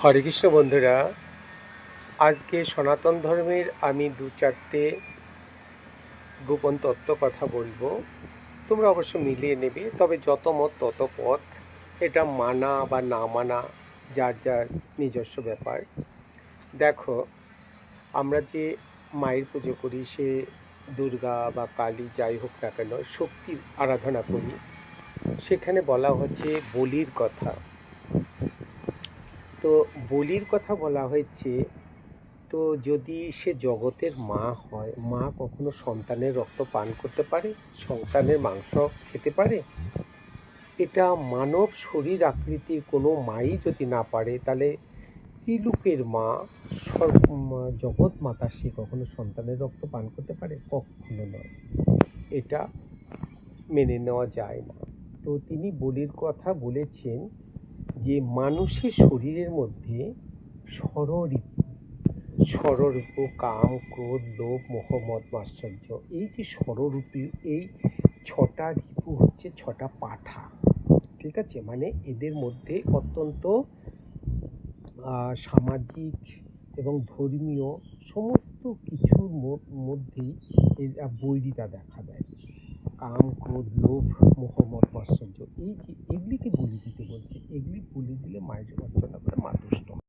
হরে কৃষ্ণ বন্ধুরা, আজকে সনাতন ধর্মের আমি ২-৪টে গোপন তত্ত্ব কথা বলবো। তোমরা অবশ্য মিলিয়ে নেবে, তবে যত মত তত পথ। এটা মানা বা না মানা যার যার নিজস্ব ব্যাপার। দেখো, আমরা যে মায়ের পুজো করি, সে দুর্গা বা কালী যাই হোক না কেন, শক্তির আরাধনা করি। সেখানে বলা হচ্ছে বলির কথা। তো বলির কথা বলা হয়েছে, তো যদি সে জগতের মা হয়, মা কখনো সন্তানের রক্ত পান করতে পারে? সন্তানের মাংস খেতে পারে? এটা মানব শরীর আকৃতির কোনো মাই যদি না পারে, তাহলে ত্রিলোকের মা জগৎ মাতা সে কখনো সন্তানের রক্ত পান করতে পারে? কখনো নয়। এটা মেনে নেওয়া যায় না। তো তিনি বলির কথা বলেছেন যে মানুষের শরীরের মধ্যে ষড়ঋপু, ষড়রূপ, কাম, ক্রোধ, লোভ, মোহ, মদ, মাৎসর্য, এই যে ষড়রূপী, এই ছটা রিপু হচ্ছে ছটা পাঠা। ঠিক আছে, মানে এদের মধ্যে অত্যন্ত সামাজিক এবং ধর্মীয় সমস্ত কিছুর মধ্যেই বৈরিতা দেখা দেয়। কাম, ক্রোধ, লোভ, মোহ, মদ, মাৎসর্য, এই যে এগুলিকে বলি